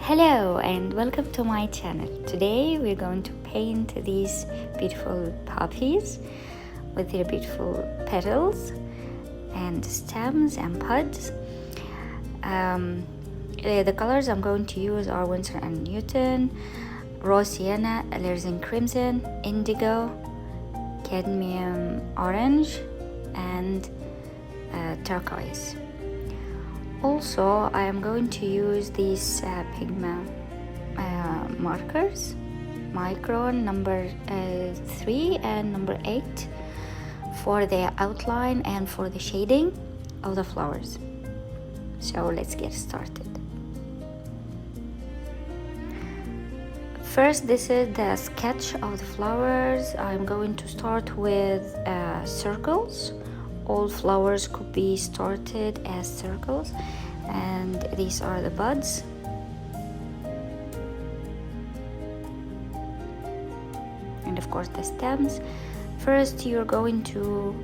Hello and welcome to my channel. Today we're going to paint these beautiful poppies with their beautiful petals and stems and buds. The colors I'm going to use are Winsor & Newton, Raw Sienna, Alizarin Crimson, Indigo, Cadmium Orange, and Turquoise. Also, I am going to use these pigment markers, Micron number 3 and number 8 for the outline and for the shading of the flowers. So let's get started. First, this is the sketch of the flowers. I'm going to start with circles. All flowers could be started as circles, and these are the buds. And of course the stems. First you're going to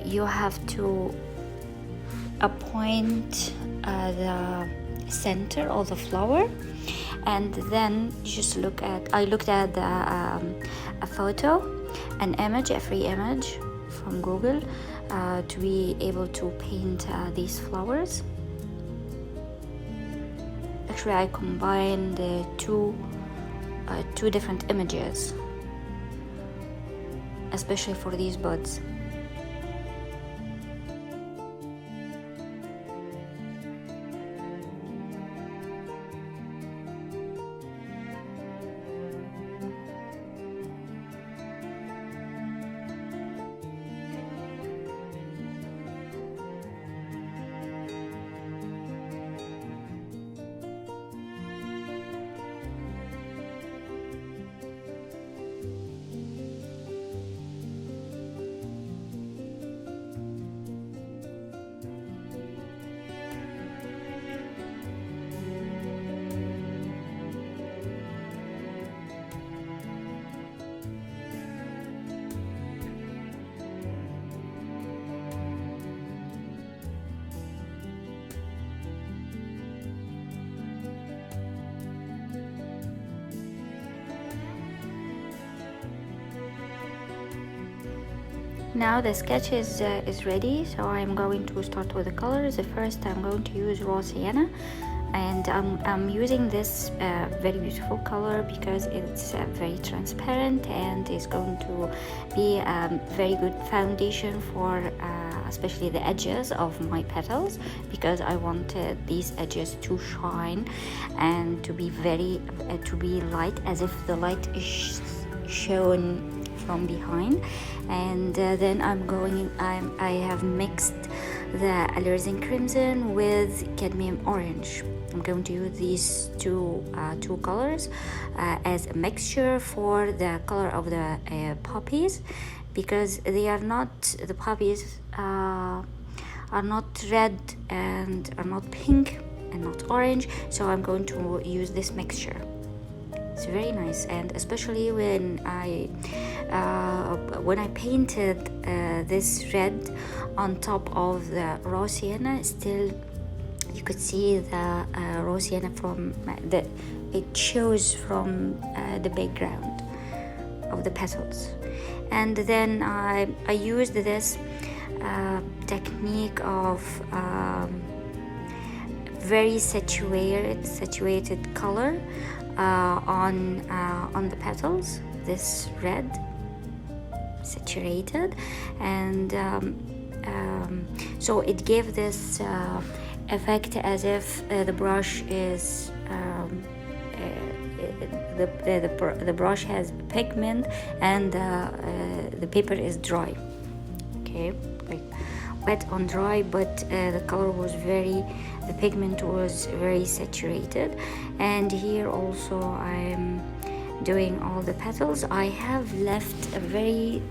you have to appoint the center of the flower, and then just I looked at a photo, an image, a free image from Google to be able to paint these flowers. Actually, I combined the two different images, especially for these buds. Now the sketch is ready, so I'm going to start with the colors. First, I'm going to use Raw Sienna, and I'm using this very beautiful color because it's very transparent and is going to be a very good foundation for especially the edges of my petals, because I wanted these edges to shine and to be light, as if the light is shown from behind. And then I have mixed the Alizarin Crimson with Cadmium Orange. I'm going to use these two colors as a mixture for the color of the poppies, because the poppies are not red and are not pink and not orange, so I'm going to use this mixture. It's very nice, and especially when I painted this red on top of the Raw Sienna, still you could see the Raw Sienna it shows from the background of the petals. And then I used this technique of very saturated color on the petals, this red saturated, and so it gave this effect as if the brush is the brush has pigment and the paper is dry, okay, like wet on dry, but the color was the pigment was very saturated. And here also I'm doing all the petals. I have left a very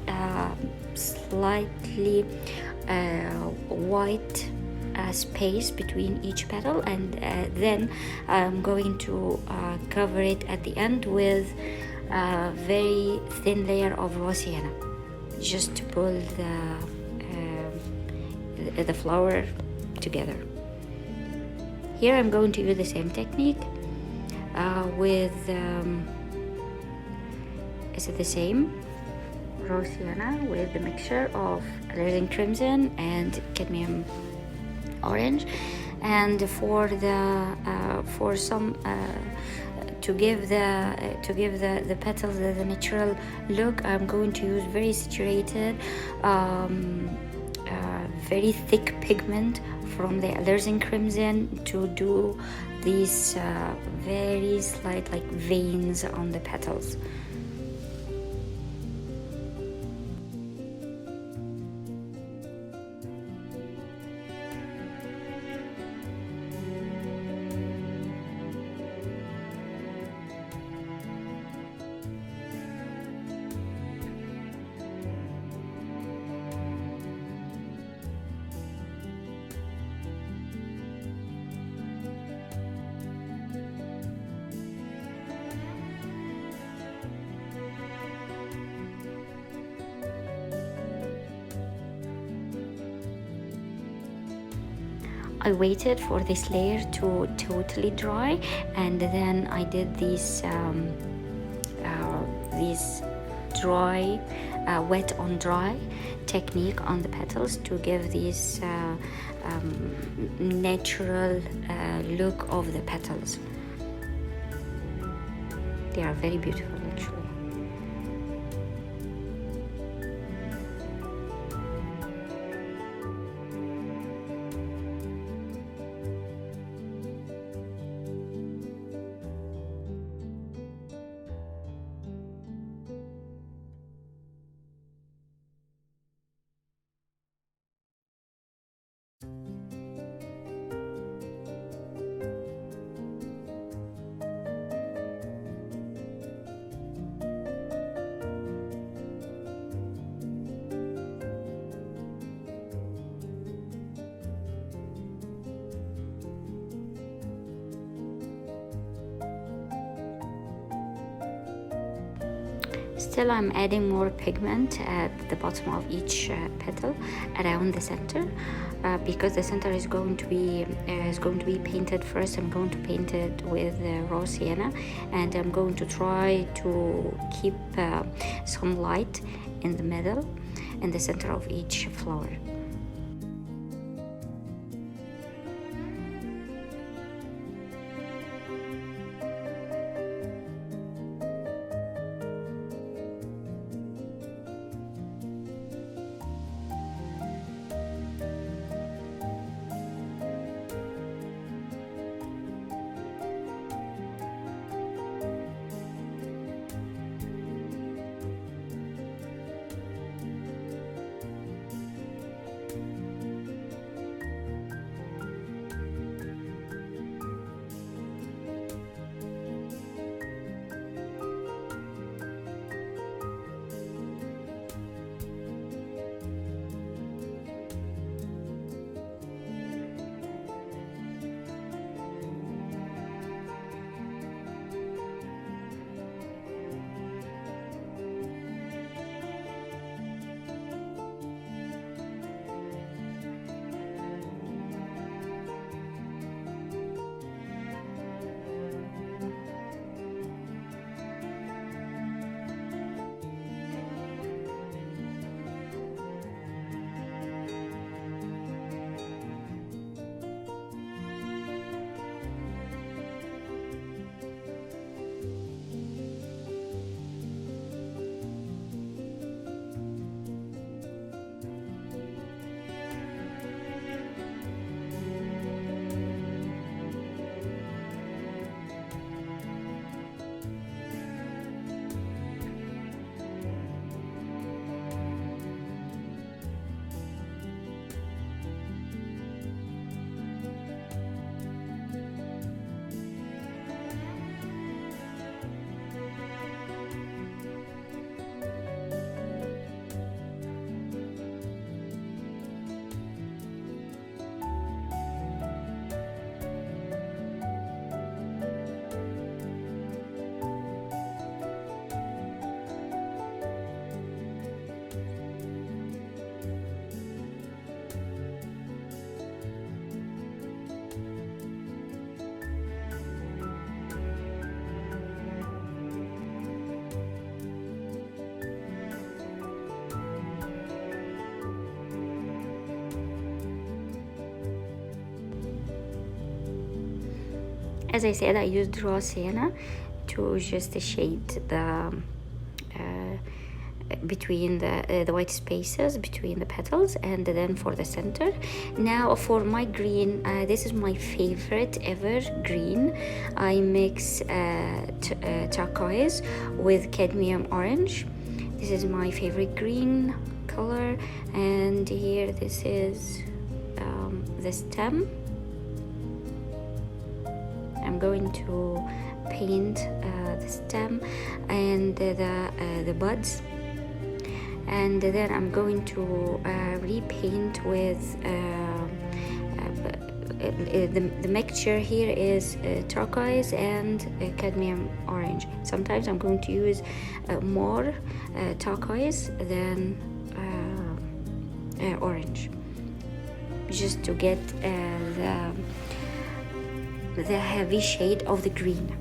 slightly white space between each petal, and then I'm going to cover it at the end with a very thin layer of Raw Sienna, just to pull the flower together. Here I'm going to use the same technique with is it the same raw sienna with the mixture of alizarin crimson and cadmium orange. And for the for some to give the petals the natural look, I'm going to use very saturated very thick pigment from the alizarin crimson to do these very slight like veins on the petals. I waited for this layer to totally dry, and then I did these dry, wet on dry technique on the petals to give this natural look of the petals. They are very beautiful actually. Still, I'm adding more pigment at the bottom of each petal around the center because the center is going to be painted first. I'm going to paint it with raw sienna, and I'm going to try to keep some light in the middle, in the center of each flower. As I said, I used raw sienna to just shade the between the white spaces between the petals, and then for the center. Now for my green, this is my favorite ever green. I mix turquoise with cadmium orange. This is my favorite green color, and here this is the stem. I'm going to paint the stem and the buds, and then I'm going to repaint with the mixture here is turquoise and cadmium orange. Sometimes I'm going to use more turquoise than orange, just to get the heavy shade of the green.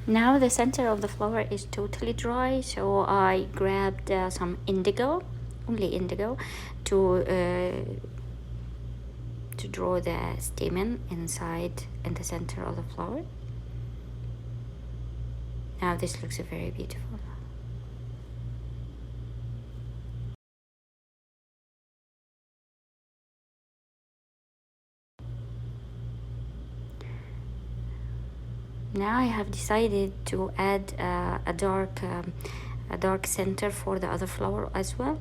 Now the center of the flower is totally dry, so I grabbed some indigo, only indigo, to draw the stamen inside in the center of the flower. Now this looks very beautiful. Now I have decided to add a dark center for the other flower as well,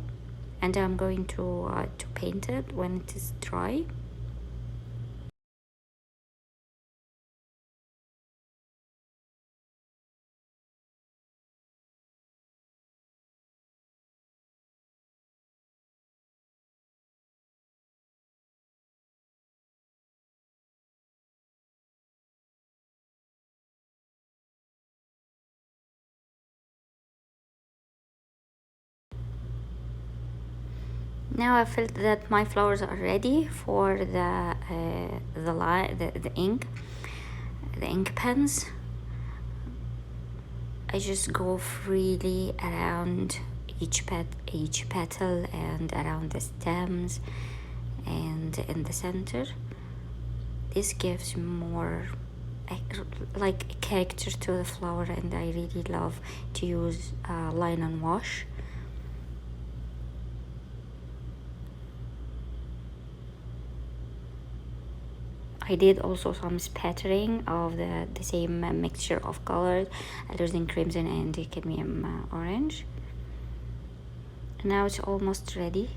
and I'm going to paint it when it is dry. Now I felt that my flowers are ready for the ink, the ink pens. I just go freely around each petal and around the stems and in the center. this gives more like character to the flower, and I really love to use line and wash. I did also some spattering of the same mixture of colors, alizarin crimson and cadmium orange. Now it's almost ready.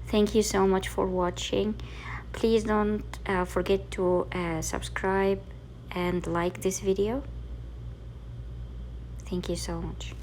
Thank you so much for watching. Please don't forget to subscribe and like this video. Thank you so much.